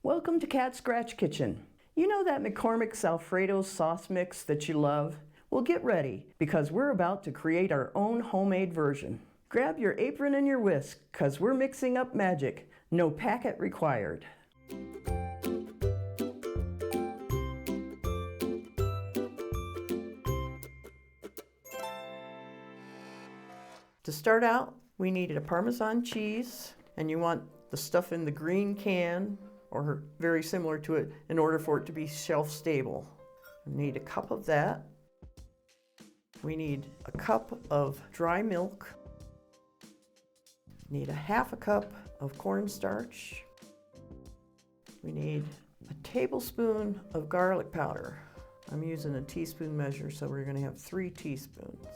Welcome to Cat Scratch Kitchen. You know that McCormick's Alfredo sauce mix that you love? Well, get ready, because we're about to create our own homemade version. Grab your apron and your whisk, because we're mixing up magic. No packet required. To start out, we needed a Parmesan cheese, and you want the stuff in the green can or very similar to it in order for it to be shelf stable. We need a cup of that. We need a cup of dry milk. We need a half a cup of cornstarch. We need a tablespoon of garlic powder. I'm using a teaspoon measure, so we're going to have 3 teaspoons.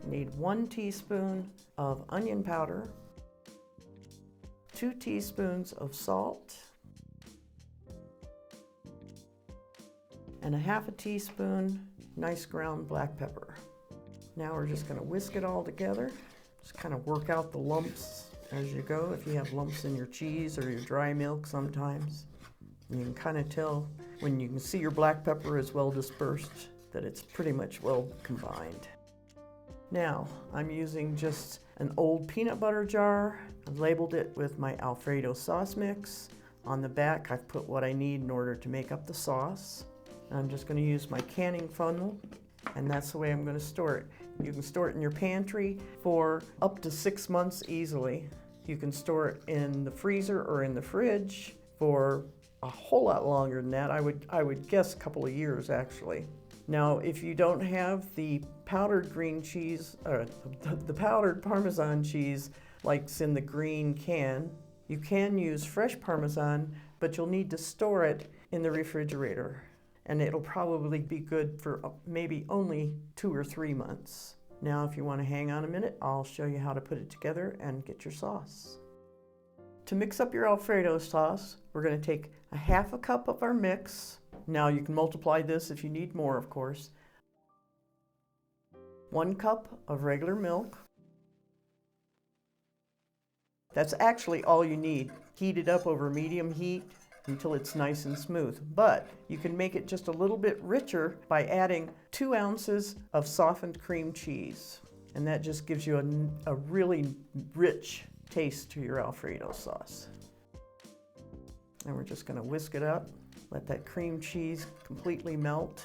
We need 1 teaspoon of onion powder, 2 teaspoons of salt, and a half a teaspoon nice ground black pepper. Now we're just going to whisk it all together. Just kind of work out the lumps as you go. If you have lumps in your cheese or your dry milk sometimes, you can kind of tell when you can see your black pepper is well dispersed that it's pretty much well combined. Now, I'm using just an old peanut butter jar. I've labeled it with my Alfredo sauce mix. On the back, I've put what I need in order to make up the sauce. And I'm just going to use my canning funnel, and that's the way I'm going to store it. You can store it in your pantry for up to 6 months easily. You can store it in the freezer or in the fridge for a whole lot longer than that. I would guess a couple of years, actually. Now, if you don't have the powdered green cheese, the powdered Parmesan cheese like's in the green can, you can use fresh Parmesan, but you'll need to store it in the refrigerator. And it'll probably be good for maybe only 2 or 3 months. Now, if you want to hang on a minute, I'll show you how to put it together and get your sauce. To mix up your Alfredo sauce, we're going to take a half a cup of our mix. Now you can multiply this if you need more, of course. 1 cup of regular milk. That's actually all you need. Heat it up over medium heat until it's nice and smooth. But you can make it just a little bit richer by adding 2 ounces of softened cream cheese. And that just gives you a really rich taste to your Alfredo sauce. And we're just going to whisk it up. Let that cream cheese completely melt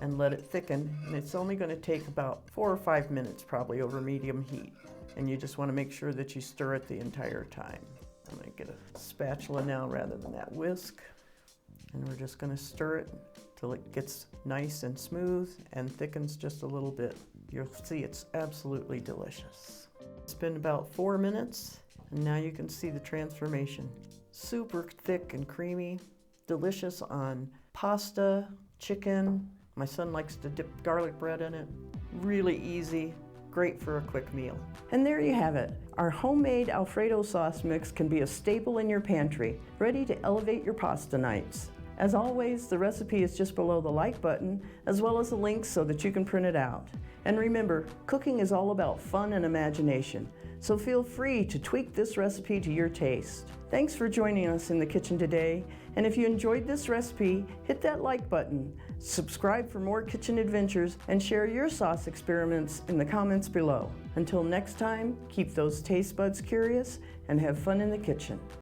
and let it thicken. And it's only going to take about 4 or 5 minutes probably over medium heat. And you just want to make sure that you stir it the entire time. I'm going to get a spatula now rather than that whisk. And we're just going to stir it till it gets nice and smooth and thickens just a little bit. You'll see it's absolutely delicious. It's been about 4 minutes, and now you can see the transformation. Super thick and creamy. Delicious on pasta, chicken. My son likes to dip garlic bread in it. Really easy, great for a quick meal. And there you have it. Our homemade Alfredo sauce mix can be a staple in your pantry, ready to elevate your pasta nights. As always, the recipe is just below the like button, as well as a link so that you can print it out. And remember, cooking is all about fun and imagination, so feel free to tweak this recipe to your taste. Thanks for joining us in the kitchen today, and if you enjoyed this recipe, hit that like button, subscribe for more kitchen adventures, and share your sauce experiments in the comments below. Until next time, keep those taste buds curious and have fun in the kitchen.